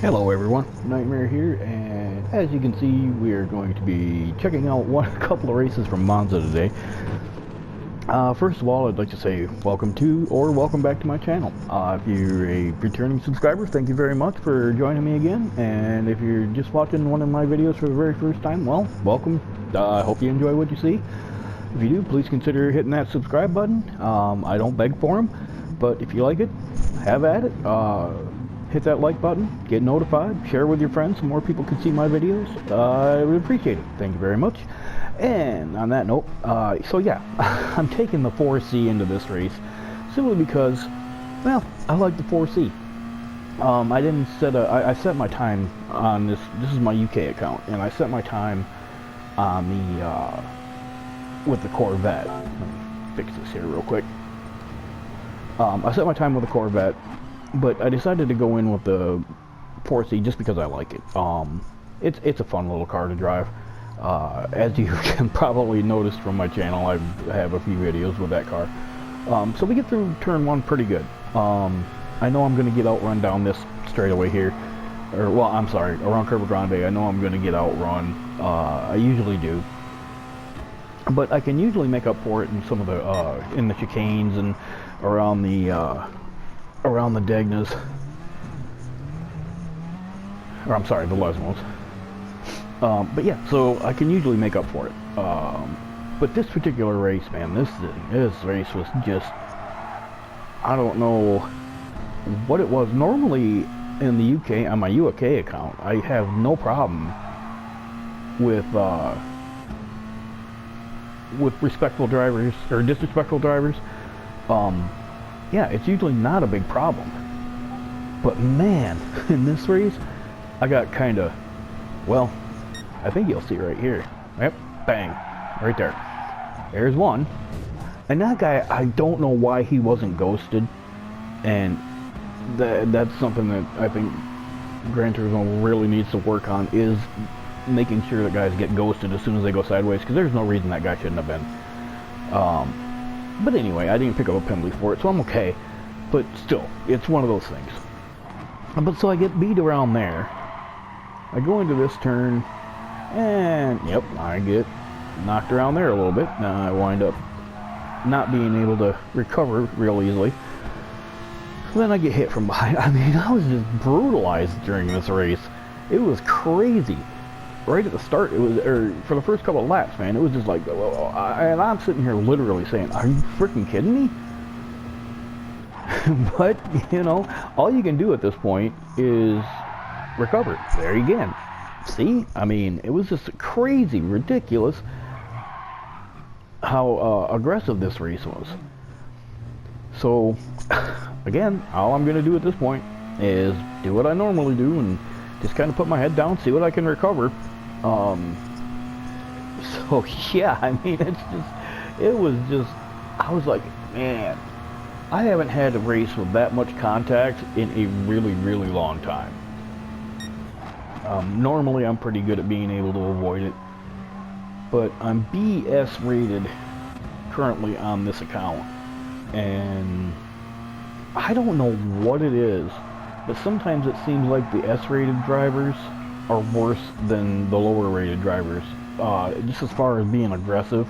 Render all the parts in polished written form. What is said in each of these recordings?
Hello everyone, Nightmare here, and as you can see, we are going to be checking out a couple of races from Monza today. First of all, I'd like to say welcome to, or welcome back to my channel. If you're a returning subscriber, thank you very much for joining me again, and if you're just watching one of my videos for the very first time, well, welcome. I hope you enjoy what you see. If you do, please consider hitting that subscribe button. I don't beg for them, but if you like it, have at it. Hit that like button, get notified, share with your friends so more people can see my videos. I would appreciate it. Thank you very much. And on that note, so yeah, I'm taking the 4C into this race simply because, well, I like the 4C. I didn't set I set my time on this. This is my UK account, and I set my time on the with the Corvette. Let me fix this here real quick. I set my time with the Corvette, but I decided to go in with the 4C just because I like it. It's a fun little car to drive. As you can probably notice from my channel, I have a few videos with that car. So we get through turn one pretty good. I know I'm going to get outrun down this straightaway here. Or, well, I'm sorry, around Curva Grande. I know I'm going to get outrun. I usually do. But I can usually make up for it in some of the, in the chicanes and around the Degnas, or I'm sorry, the Lesmos. But yeah, so I can usually make up for it. But this particular race, man, this race was just, I don't know what it was. Normally in the UK, on my UK account, I have no problem with respectful drivers or disrespectful drivers. Yeah, it's usually not a big problem. But man, in this race, I got kind of, well, I think you'll see right here. Yep, bang, right there. There's one. And that guy, I don't know why he wasn't ghosted. And that's something that I think Gran Turismo really needs to work on, is making sure that guys get ghosted as soon as they go sideways, because there's no reason that guy shouldn't have been. But anyway, I didn't pick up a penalty for it, so I'm okay. But still, it's one of those things. But so I get beat around there. I go into this turn, and yep, I get knocked around there a little bit. I wind up not being able to recover real easily. So then I get hit from behind. I mean, I was just brutalized during this race. It was crazy. Right at the start, it was, or for the first couple of laps, man, it was just like, and I'm sitting here literally saying, are you freaking kidding me? But, you know, all you can do at this point is recover. There you again. See? I mean, it was just crazy, ridiculous how aggressive this race was. So, again, all I'm going to do at this point is do what I normally do and just kind of put my head down, see what I can recover. So yeah, I mean, it was just, I was like, man, I haven't had a race with that much contact in a really, really long time. Normally I'm pretty good at being able to avoid it, but I'm BS rated currently on this account, and I don't know what it is, but sometimes it seems like the S-rated drivers are worse than the lower rated drivers, just as far as being aggressive.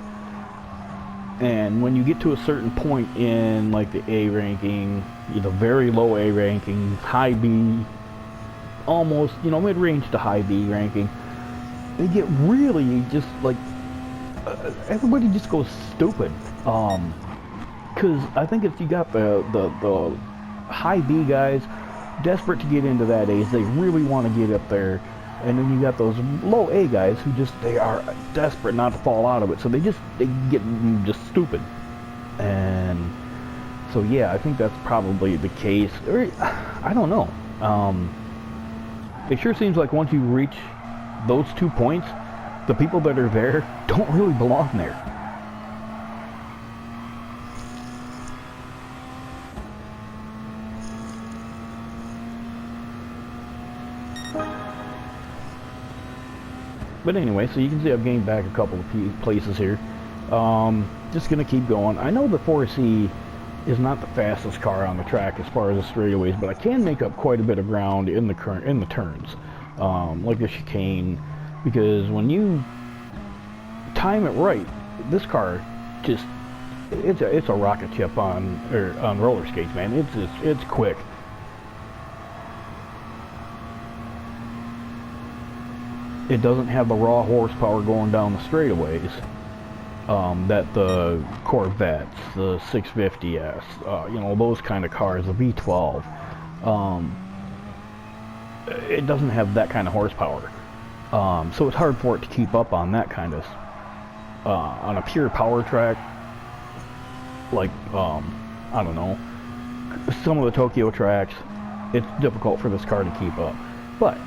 And when you get to a certain point in like the A ranking, either very low A ranking, high B, almost, you know, mid-range to high B ranking, they get really just like, everybody just goes stupid. Because I think if you got the high B guys desperate to get into that A's, they really want to get up there, and then you got those low A guys who just, they are desperate not to fall out of it, so they get just stupid. And so yeah, I think that's probably the case, or I don't know. It sure seems like once you reach those 2 points, the people that are there don't really belong there. But anyway, so you can see I've gained back a couple of places here. Just gonna keep going. I know the 4C is not the fastest car on the track as far as the straightaways, but I can make up quite a bit of ground in the turns, like the chicane, because when you time it right, this car just it's a rocket ship on roller skates, man. It's quick. It doesn't have the raw horsepower going down the straightaways that the Corvettes, the 650S, you know, those kind of cars, the V12. It doesn't have that kind of horsepower, so it's hard for it to keep up on that kind of on a pure power track. Like I don't know, some of the Tokyo tracks, it's difficult for this car to keep up. But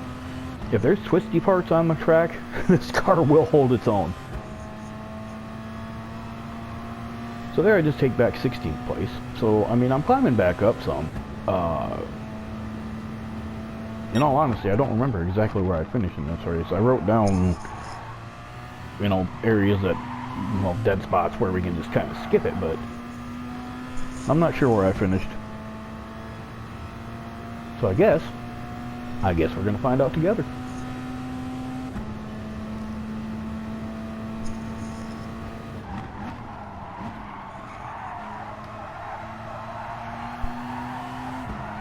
if there's twisty parts on the track, this car will hold its own. So there I just take back 16th place. So, I mean, I'm climbing back up some. In all honesty, I don't remember exactly where I finished in this race. I wrote down, you know, areas that, well, dead spots where we can just kind of skip it, but I'm not sure where I finished. So I guess we're gonna find out together.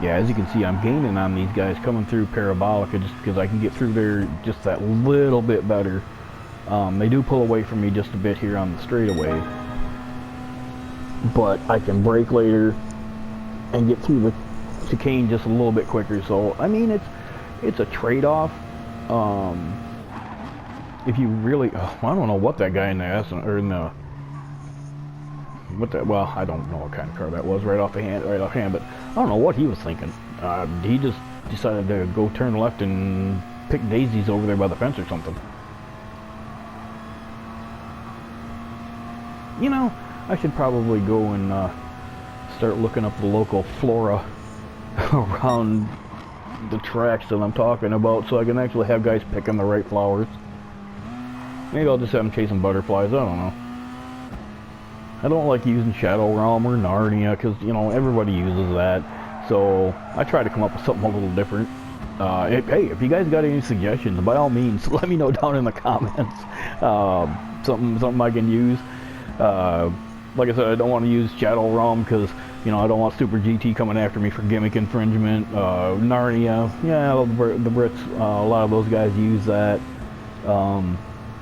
Yeah, as you can see, I'm gaining on these guys coming through Parabolica just because I can get through there just that little bit better. They do pull away from me just a bit here on the straightaway, but I can brake later and get through the chicane just a little bit quicker. So I mean, it's a trade-off. If you really, I don't know what that guy in the well, I don't know what kind of car that was right offhand, but I don't know what he was thinking. He just decided to go turn left and pick daisies over there by the fence or something. You know, I should probably go and start looking up the local flora around the tracks that I'm talking about, so I can actually have guys picking the right flowers. Maybe I'll just have them chasing butterflies, I don't know. I don't like using Shadow Realm or Narnia, because, you know, everybody uses that. So I try to come up with something a little different. Hey, if you guys got any suggestions, by all means, let me know down in the comments. Something I can use. Like I said, I don't want to use Shadow Realm because, you know, I don't want Super GT coming after me for gimmick infringement. Narnia, yeah, the Brits, a lot of those guys use that.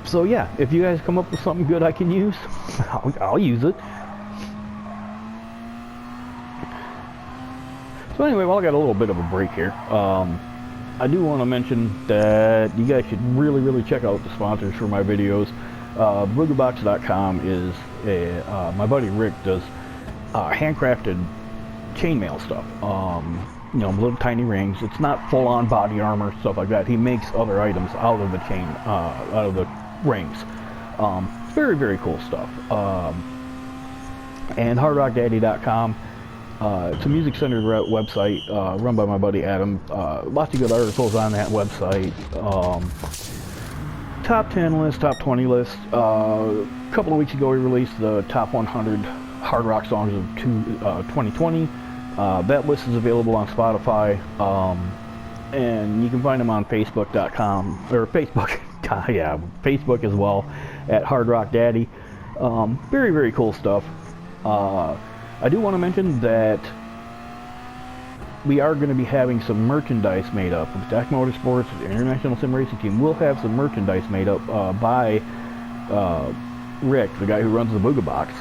So yeah, if you guys come up with something good I can use, I'll use it. So anyway, while I got a little bit of a break here, I do want to mention that you guys should really check out the sponsors for my videos. Boogerbox.com is my buddy Rick does handcrafted chainmail stuff. You know, little tiny rings. It's not full-on body armor, stuff like that. He makes other items out of the chain, out of the rings. Very cool stuff. And hardrockdaddy.com. It's a music-centered website run by my buddy Adam. Lots of good articles on that website. Top 10 list, top 20 list. A couple of weeks ago, we released the top 100 hard rock songs of 2020. That list is available on Spotify, and you can find them on Facebook.com or Facebook. Yeah, Facebook as well at Hard Rock Daddy. Very cool stuff. I do want to mention that we are going to be having some merchandise made up. Stack Motorsports, the International Sim Racing Team, will have some merchandise made up by Rick, the guy who runs the Booga Box.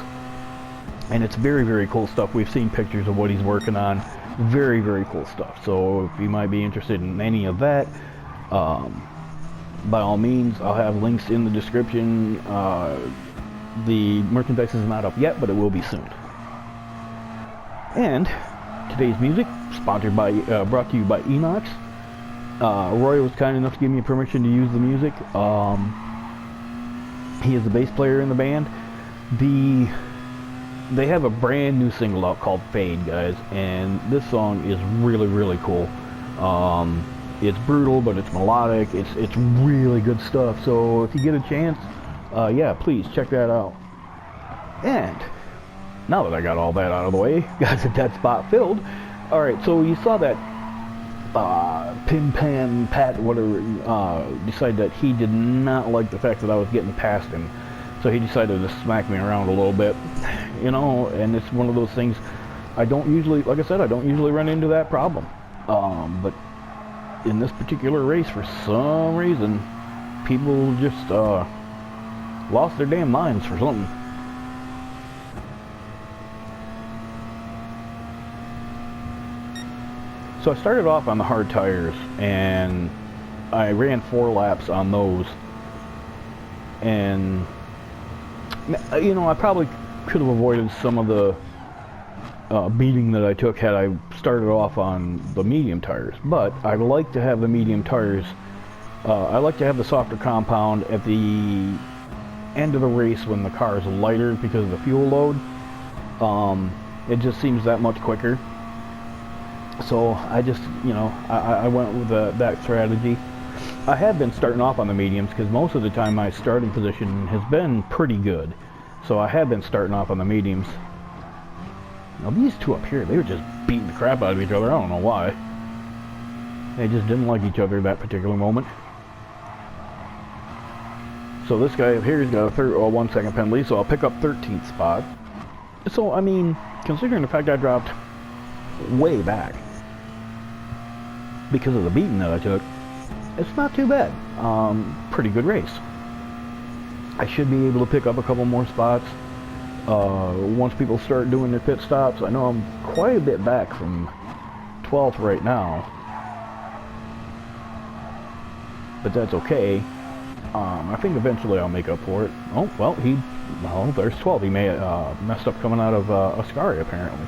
And it's very cool stuff. We've seen pictures of what he's working on. Very cool stuff. So if you might be interested in any of that, by all means, I'll have links in the description. The merchandise is not up yet, but it will be soon. And today's music, sponsored by, brought to you by Enox. Roy was kind enough to give me permission to use the music. He is the bass player in the band. They have a brand new single out called Fade, guys, and this song is really cool. It's brutal, but it's melodic. It's really good stuff. So if you get a chance, yeah, please check that out. And now that I got all that out of the way, got that spot filled. Alright, so you saw that Pin Pan Pat, whatever, decided that he did not like the fact that I was getting past him. So he decided to smack me around a little bit. You know, and it's one of those things, I don't usually, like I said, I don't usually run into that problem. But in this particular race, for some reason, people just lost their damn minds for something. So I started off on the hard tires, and I ran 4 laps on those. And, you know, I probably could have avoided some of the beating that I took had I started off on the medium tires. But I like to have the medium tires. I like to have the softer compound at the end of the race when the car is lighter because of the fuel load. It just seems that much quicker. So I just, you know, I went with that strategy. I have been starting off on the mediums because most of the time my starting position has been pretty good. So I have been starting off on the mediums. Now these two up here, they were just beating the crap out of each other. I don't know why. They just didn't like each other at that particular moment. So this guy up here, he's got a 1 second penalty, so I'll pick up 13th spot. So, I mean, considering the fact I dropped way back because of the beating that I took, it's not too bad. Pretty good race. I should be able to pick up a couple more spots once people start doing their pit stops. I know I'm quite a bit back from 12th right now, but that's okay. I think eventually I'll make up for it. Oh, well, there's 12. He may have messed up coming out of Ascari, apparently.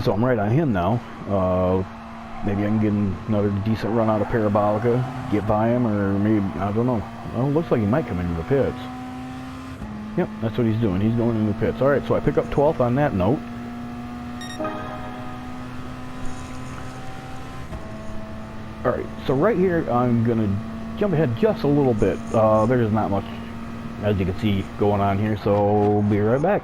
So I'm right on him now. Maybe I can get another decent run out of Parabolica, get by him, or maybe, I don't know. Well, it looks like he might come into the pits. Yep, that's what he's doing. He's going into the pits. Alright, so I pick up 12th on that note. Alright, so right here I'm going to jump ahead just a little bit. There's not much, as you can see, going on here, so be right back.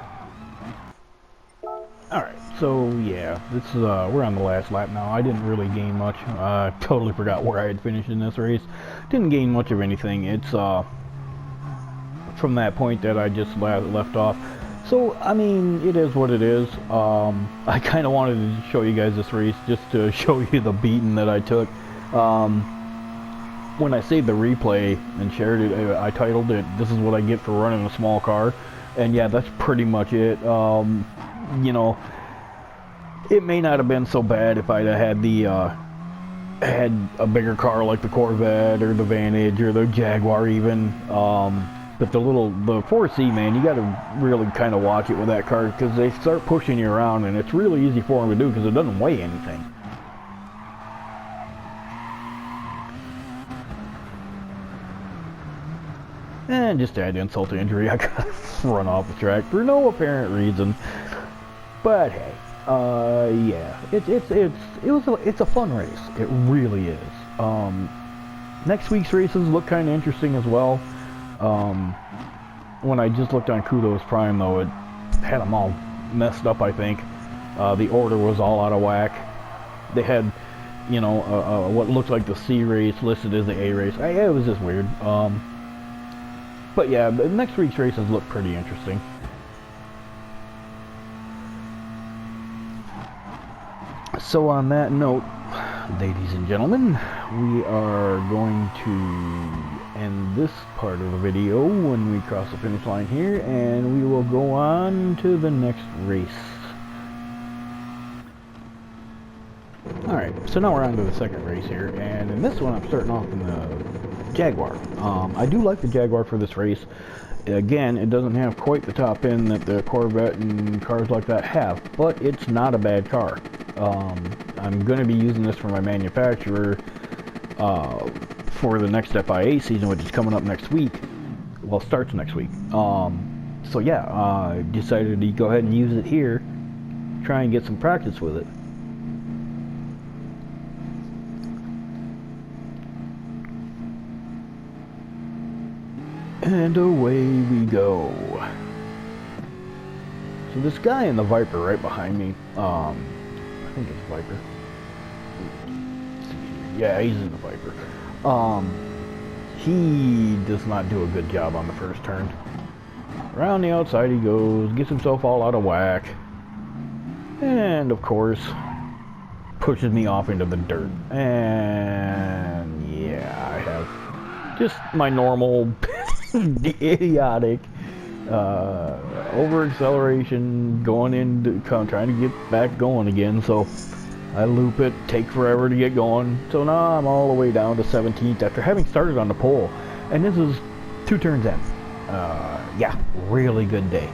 Alright, so yeah, this is, we're on the last lap now. I didn't really gain much. I totally forgot where I had finished in this race. Didn't gain much of anything. It's from that point that I just left off. So, I mean, it is what it is. I kind of wanted to show you guys this race just to show you the beating that I took. When I saved the replay and shared it, I titled it, "This is what I get for running a small car." And yeah, that's pretty much it. You know, it may not have been so bad if I'd have had had a bigger car like the Corvette or the Vantage or the Jaguar even. But the 4C, man, you got to really kind of watch it with that car because they start pushing you around, and it's really easy for them to do because it doesn't weigh anything. And just to add insult to injury, I got run off the track for no apparent reason. But hey, yeah, it's a fun race. It really is. Next week's races look kind of interesting as well. When I just looked on Kudos Prime, though, it had them all messed up. I think the order was all out of whack. They had, you know, what looked like the C race listed as the A race. It was just weird. But yeah, the next week's races look pretty interesting. So on that note, ladies and gentlemen, we are going to end this part of the video when we cross the finish line here, and we will go on to the next race. Alright, so now we're on to the second race here, and in this one I'm starting off in the Jaguar. I do like the Jaguar for this race. Again, it doesn't have quite the top end that the Corvette and cars like that have, but it's not a bad car. I'm going to be using this for my manufacturer for the next FIA season, which is coming up next week. Well, starts next week. So yeah, I decided to go ahead and use it here, try and get some practice with it. And away we go. So this guy in the Viper right behind me, I think it's Viper. Let's see here. Yeah, he's in the Viper. He does not do a good job on the first turn. Around the outside he goes, gets himself all out of whack, and of course pushes me off into the dirt. And yeah, I have just my normal idiotic over acceleration going into trying to get back going again. So I loop it, take forever to get going. So now I'm all the way down to 17th after having started on the pole, and this is 2 turns in. Yeah, really good day.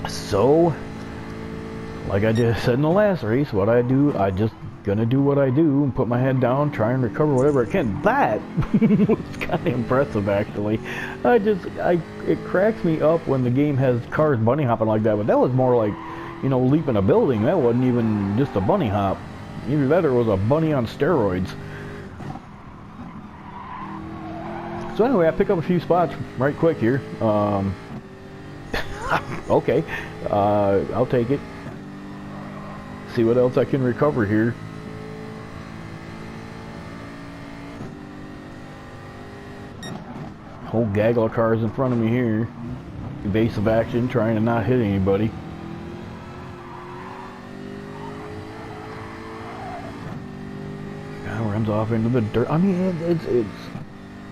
So like I just said in the last race, what I do, I just gonna do what I do and put my head down, try and recover whatever I can. That was kind of impressive, actually. It cracks me up when the game has cars bunny hopping like that, but that was more like, you know, leaping a building. That wasn't even just a bunny hop. Either that or it was a bunny on steroids. So anyway, I pick up a few spots right quick here. Okay, I'll take it. See what else I can recover here. Whole gaggle of cars in front of me here. Evasive action, trying to not hit anybody. Now runs off into the dirt. I mean, it's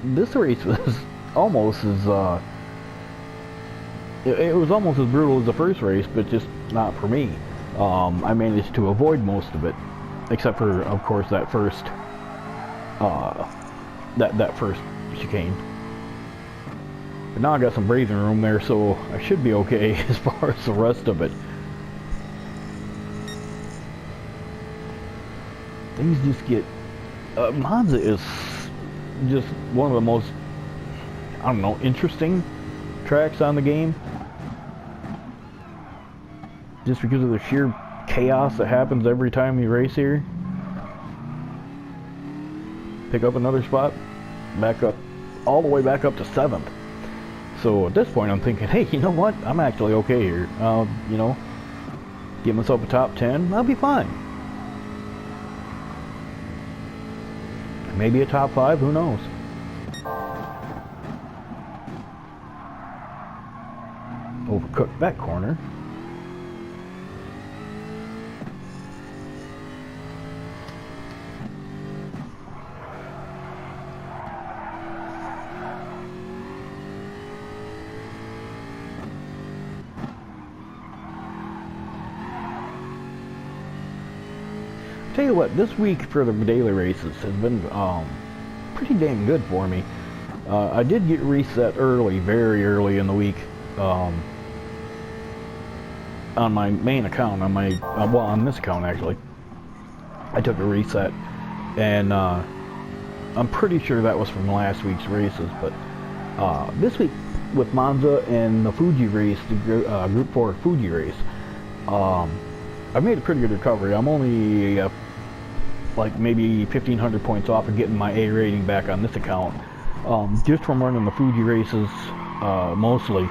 this race was almost as it was almost as brutal as the first race, but just not for me. I managed to avoid most of it, except for, of course, that first that first chicane. But now I got some breathing room there, so I should be okay as far as the rest of it. Things just get Monza is just one of the most, I don't know, interesting tracks on the game. Just because of the sheer chaos that happens every time you race here. Pick up another spot, back up, all the way back up to 7th. So at this point I'm thinking, hey, you know what? I'm actually okay here. You know, get myself a top 10, I'll be fine. Maybe a top 5, who knows? Overcooked that corner. Tell you what, this week for the daily races has been pretty dang good for me. I did get reset early, very early in the week, on my main account, on my well, on this account actually. I took a reset, and I'm pretty sure that was from last week's races. But this week with Monza and the Fuji race, the Group 4 Fuji race, I made a pretty good recovery. I'm only like maybe 1,500 points off of getting my A rating back on this account, just from running the Fuji races mostly,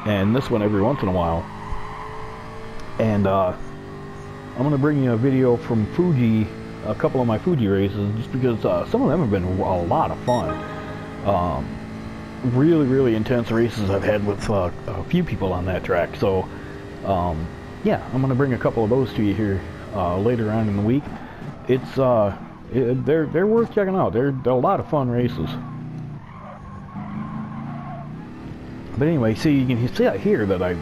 and this one every once in a while. And I'm going to bring you a video from Fuji, a couple of my Fuji races, just because some of them have been a lot of fun. Really, really intense races I've had with a few people on that track. So yeah, I'm going to bring a couple of those to you here later on in the week. It's they're worth checking out. They're a lot of fun races. But anyway, see, you can see out here that I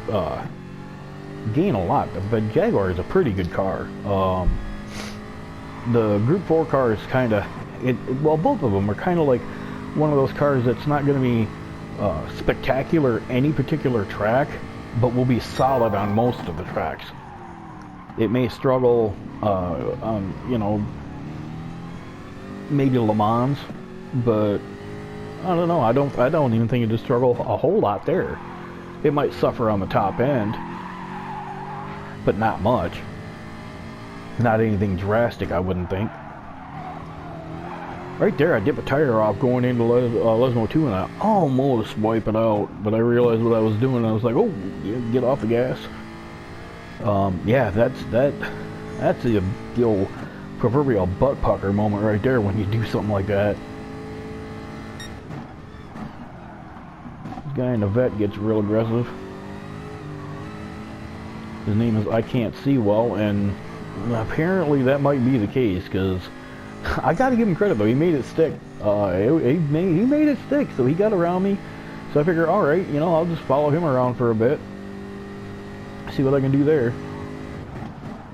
gain a lot. The Jaguar is a pretty good car. The Group 4 car is kind of well, both of them are kind of like one of those cars that's not going to be spectacular any particular track, but will be solid on most of the tracks. It may struggle on, you know, maybe Le Mans, but I don't know. I don't even think it'd struggle a whole lot there. It might suffer on the top end, but not much. Not anything drastic, I wouldn't think. Right there, I dip a tire off going into Lesmo 2, and I almost wipe it out, but I realized what I was doing. I was like, oh, yeah, get off the gas. Yeah, that's the old proverbial butt pucker moment right there when you do something like that. This guy in the vet gets real aggressive. His name is I Can't See Well, and apparently that might be the case, because I gotta give him credit though, he made it stick. He made it stick, so he got around me. So I figure, alright, you know, I'll just follow him around for a bit. See what I can do there.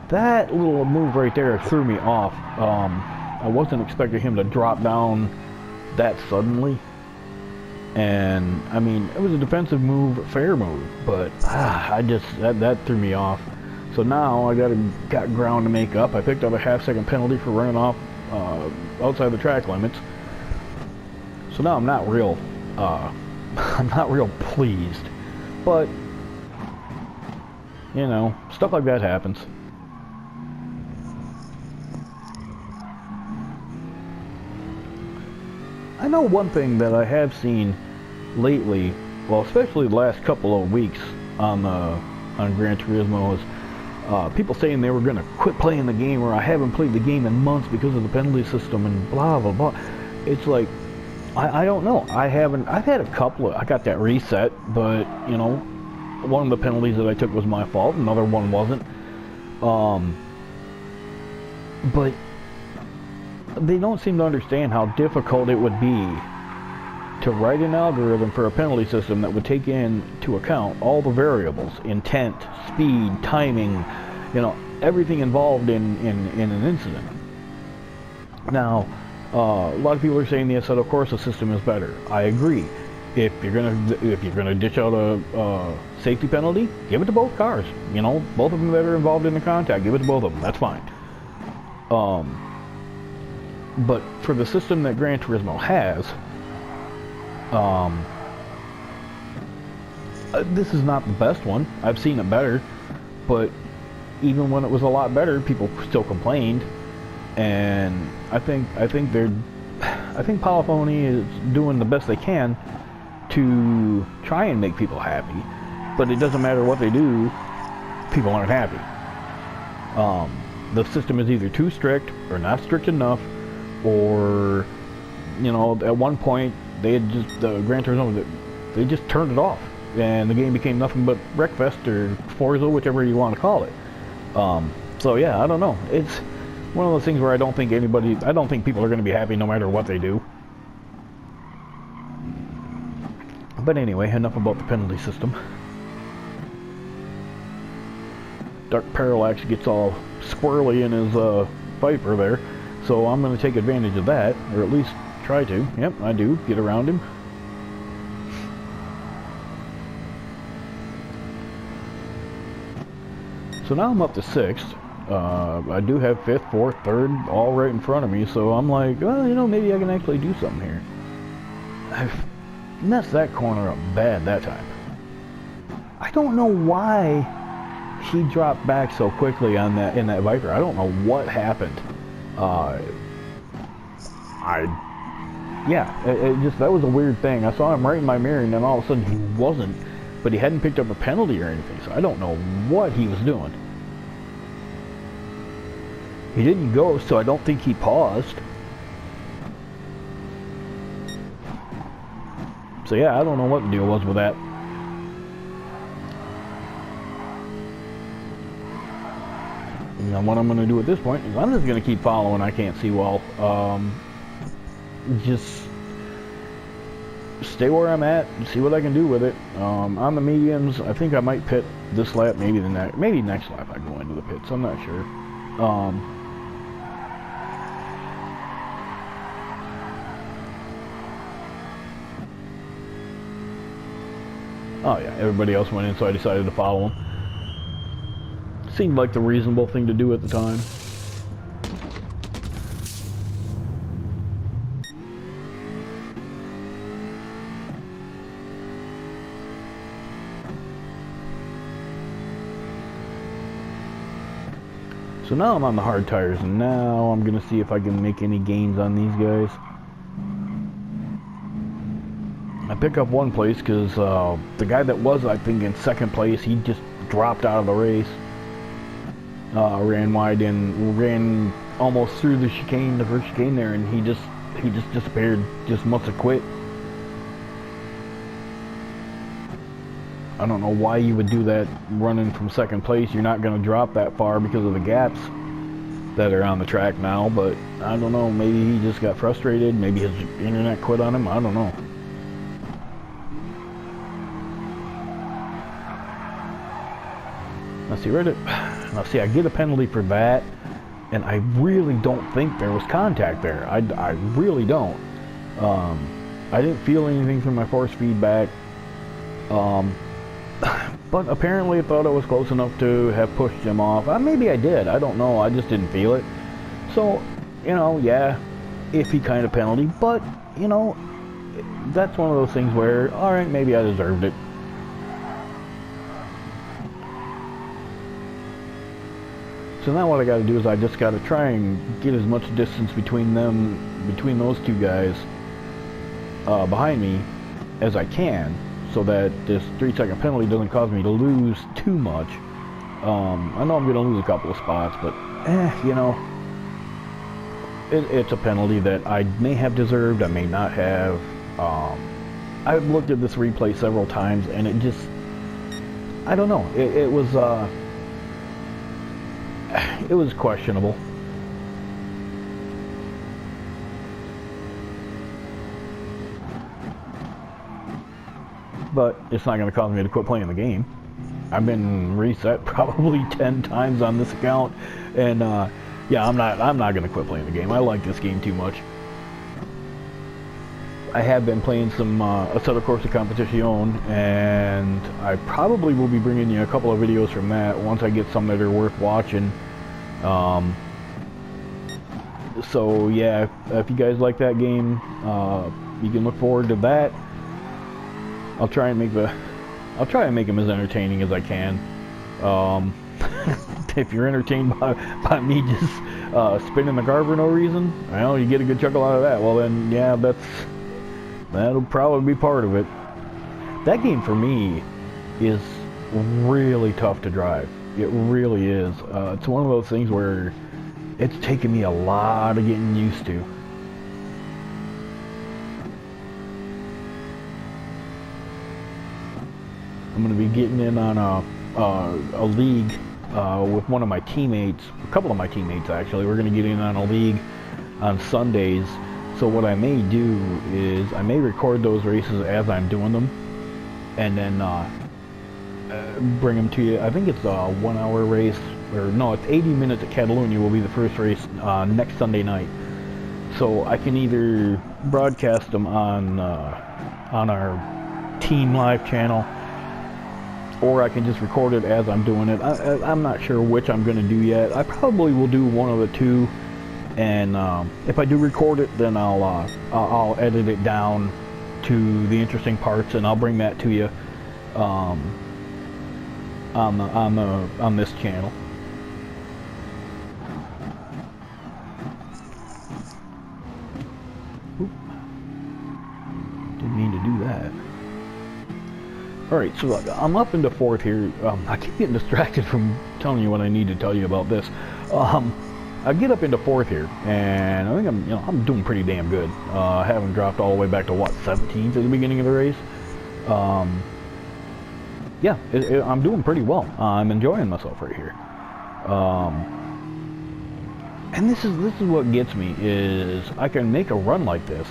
That little move right there threw me off. I wasn't expecting him to drop down that suddenly. And, I mean, it was a defensive move, fair move, but that threw me off. So now I got ground to make up. I picked up a half-second penalty for running off outside the track limits. So now I'm not real pleased. But, you know, stuff like that happens. I know one thing that I have seen lately, well, especially the last couple of weeks on Gran Turismo, is people saying they were going to quit playing the game, or I haven't played the game in months because of the penalty system and blah blah blah. It's like, I don't know. I've had a couple. I got that reset, but you know, one of the penalties that I took was my fault. Another one wasn't. But they don't seem to understand how difficult it would be to write an algorithm for a penalty system that would take into account all the variables: intent, speed, timing, you know, everything involved in an incident. Now, a lot of people are saying yes, that of course the system is better. I agree. If you're gonna dish out a safety penalty, give it to both cars. You know, both of them that are involved in the contact, give it to both of them. That's fine. But for the system that Gran Turismo has, this is not the best one. I've seen it better, but even when it was a lot better, people still complained. And I think Polyphony is doing the best they can to try and make people happy, but it doesn't matter what they do, people aren't happy. The system is either too strict or not strict enough, or, you know, at one point they had just Gran Turismo, they just turned it off, and the game became nothing but Wreckfest or Forza, whichever you want to call it. So yeah, I don't know. It's one of those things where I don't think people are going to be happy no matter what they do. But anyway, enough about the penalty system. Dark Parallax gets all squirrely in his Viper there, so I'm going to take advantage of that, or at least try to. Yep, I do. Get around him. So now I'm up to 6th. I do have 5th, 4th, 3rd, all right in front of me, so I'm like, well, you know, maybe I can actually do something here. I've messed that corner up bad that time. I don't know why he dropped back so quickly on that in that Viper. I don't know what happened. It just, that was a weird thing. I saw him right in my mirror, and then all of a sudden he wasn't, but he hadn't picked up a penalty or anything, so I don't know what he was doing. He didn't go, so I don't think he paused. So yeah, I don't know what the deal was with that. Now what I'm going to do at this point is I'm just going to keep following I Can't See Well. Just stay where I'm at and see what I can do with it. On the mediums, I think I might pit this lap, maybe next lap I go into the pits. I'm not sure. Oh yeah, everybody else went in, so I decided to follow them. Seemed like the reasonable thing to do at the time. So now I'm on the hard tires, and now I'm gonna see if I can make any gains on these guys. I pick up one place because the guy that was, I think, in second place, he just dropped out of the race. Ran wide and ran almost through the chicane, the first chicane there, and he just disappeared. Just must have quit. I don't know why you would do that running from second place. You're not going to drop that far because of the gaps that are on the track now, but I don't know, maybe he just got frustrated, maybe his internet quit on him, I don't know. Now see, I get a penalty for that, and I really don't think there was contact there. I really don't. I didn't feel anything from my force feedback. But apparently I thought it was close enough to have pushed him off. Maybe I did. I don't know. I just didn't feel it. So, you know, yeah, iffy kind of penalty. But, you know, that's one of those things where, all right, maybe I deserved it. So now what I got to do is I just got to try and get as much distance between those two guys behind me as I can, so that this 3-second penalty doesn't cause me to lose too much. I know I'm going to lose a couple of spots, but you know, it's a penalty that I may have deserved, I may not have. I've looked at this replay several times, and it just, I don't know, it was questionable. But it's not going to cause me to quit playing the game. I've been reset probably 10 times on this account, and yeah, I'm not going to quit playing the game. I like this game too much. I have been playing some Assetto Corsa Competition, and I probably will be bringing you a couple of videos from that once I get some that are worth watching. So yeah, if you guys like that game, you can look forward to that. I'll try and make them as entertaining as I can. If you're entertained by me just spinning the car for no reason, well, you get a good chuckle out of that. Well then, yeah, that'll probably be part of it. That game for me is really tough to drive. It really is. It's one of those things where it's taken me a lot of getting used to. I'm going to be getting in on a league with one of my teammates, a couple of my teammates actually. We're going to get in on a league on Sundays. So what I may do is I may record those races as I'm doing them, and then bring them to you. I think it's a 1 hour race, or no, it's 80 minutes at Catalunya will be the first race next Sunday night. So I can either broadcast them on our team live channel, or I can just record it as I'm doing it. I'm not sure which I'm going to do yet. I probably will do one of the two, and if I do record it, then I'll edit it down to the interesting parts, and I'll bring that to you on this channel. Oop. Didn't mean to do that. Alright, so I'm up into fourth here. I keep getting distracted from telling you what I need to tell you about this. I get up into fourth here, and I think I'm doing pretty damn good. I haven't dropped all the way back to what, 17th at the beginning of the race. Yeah, I'm doing pretty well. I'm enjoying myself right here. And this is what gets me, is I can make a run like this,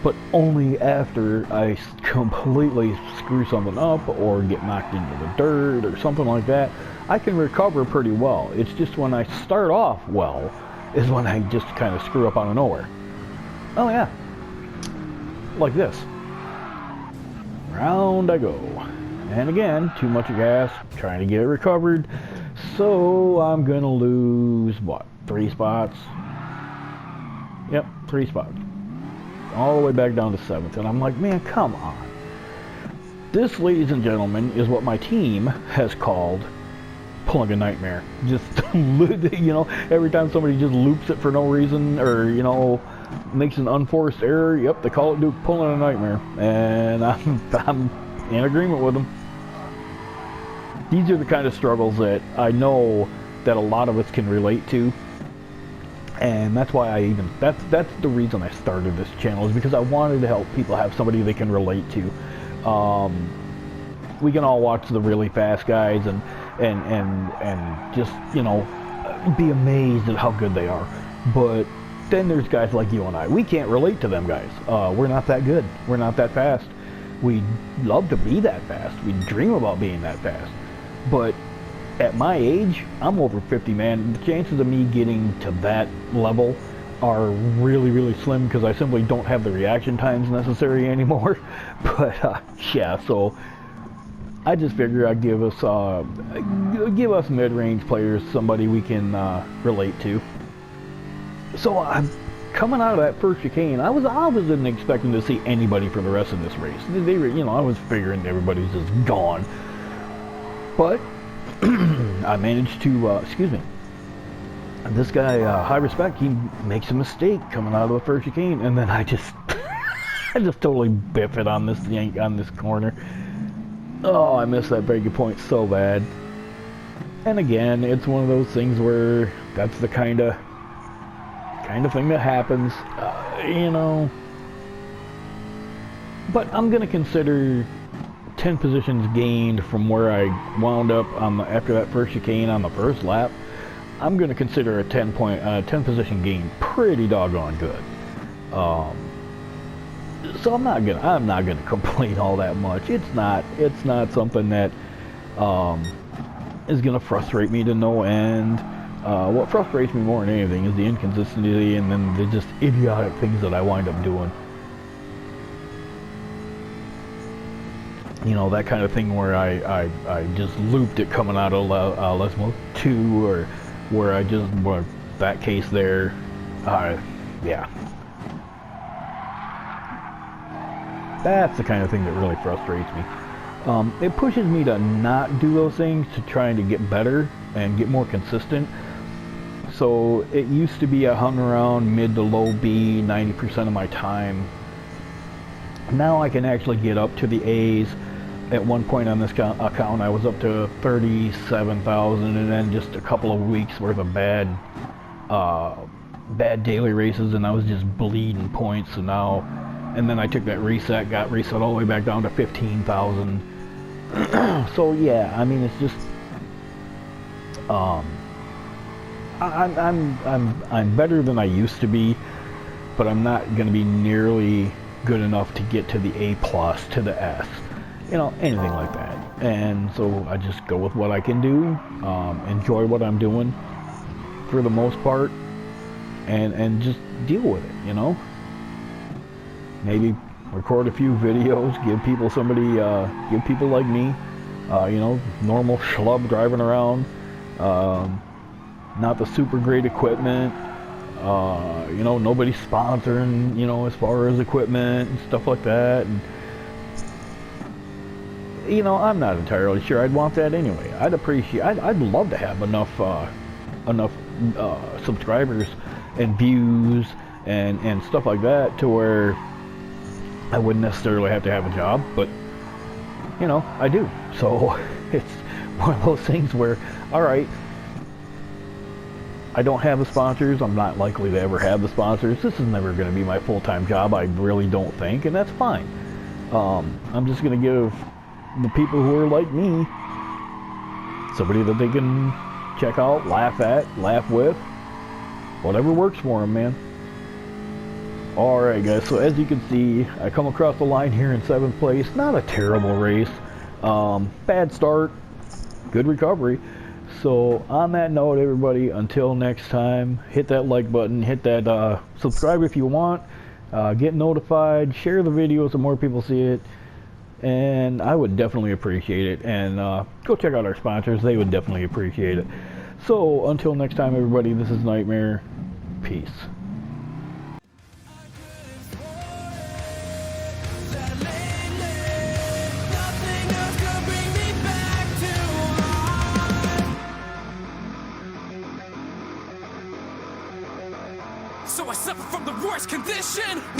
but only after I completely screw something up or get knocked into the dirt or something like that. I can recover pretty well. It's just when I start off well is when I just kind of screw up out of nowhere. Oh yeah, like this. Round I go. And again, too much gas, trying to get it recovered. So I'm gonna lose, what, 3 spots? Yep, 3 spots. All the way back down to 7th, and I'm like, man, come on. This, ladies and gentlemen, is what my team has called pulling a nightmare. Just, you know, every time somebody just loops it for no reason, or, you know, makes an unforced error, yep, they call it pulling a nightmare, and I'm in agreement with them. These are the kind of struggles that I know that a lot of us can relate to, and that's why that's the reason I started this channel, is because I wanted to help people have somebody they can relate to. We can all watch the really fast guys and just, you know, be amazed at how good they are, but then there's guys like you and I. We can't relate to them guys. We're not that good. We're not that fast. We love to be that fast. We dream about being that fast. But at my age, I'm over 50, man. The chances of me getting to that level are really, really slim, because I simply don't have the reaction times necessary anymore. But yeah, so I just figure I'd give us mid-range players somebody we can relate to. So I'm coming out of that first chicane. I wasn't expecting to see anybody for the rest of this race. They were, you know, I was figuring everybody's just gone. But I managed to, excuse me. This guy, high respect, he makes a mistake coming out of the first chicane, and then I just totally biff it on this corner. Oh, I missed that breaking point so bad. And again, it's one of those things where that's the kind of thing that happens, you know. But I'm gonna consider 10 positions gained from where I wound up after that first chicane on the first lap. I'm gonna consider a 10 position gain pretty doggone good. So I'm not gonna complain all that much. It's not something that is gonna frustrate me to no end. What frustrates me more than anything is the inconsistency and then the just idiotic things that I wind up doing. You know, that kind of thing where I just looped it coming out of Les Mills 2, or where I just, well, that case there, yeah. That's the kind of thing that really frustrates me. It pushes me to not do those things, to trying to get better and get more consistent. So it used to be I hung around mid to low B 90% of my time. Now I can actually get up to the A's. At one point on this account I was up to 37,000, and then just a couple of weeks worth of bad daily races, and I was just bleeding points. So now, and then I took that reset, got reset all the way back down to 15,000. So yeah, I mean, it's just I'm better than I used to be, but I'm not going to be nearly good enough to get to the A+, to the S, you know, anything like that. And so I just go with what I can do, enjoy what I'm doing for the most part, and just deal with it, you know. Maybe record a few videos, give people like me, you know, normal schlub driving around, not the super great equipment, you know, nobody's sponsoring, you know, as far as equipment and stuff like that. And, you know, I'm not entirely sure I'd want that anyway. I'd love to have enough subscribers and views and stuff like that to where I wouldn't necessarily have to have a job, but, you know, I do. So it's one of those things where, all right, I don't have the sponsors. I'm not likely to ever have the sponsors. This is never going to be my full-time job, I really don't think, and that's fine. I'm just going to give the people who are like me somebody that they can check out, laugh at, laugh with, whatever works for them, man. Alright guys, so as you can see, I come across the line here in 7th place. Not a terrible race. Bad start, good recovery. So on that note, everybody, until next time, hit that like button, hit that subscribe if you want, get notified, share the video so more people see it, and I would definitely appreciate it. And go check out our sponsors, they would definitely appreciate it. So until next time, everybody, this is Nightmare. Peace. So I suffer from the worst conditions. mission.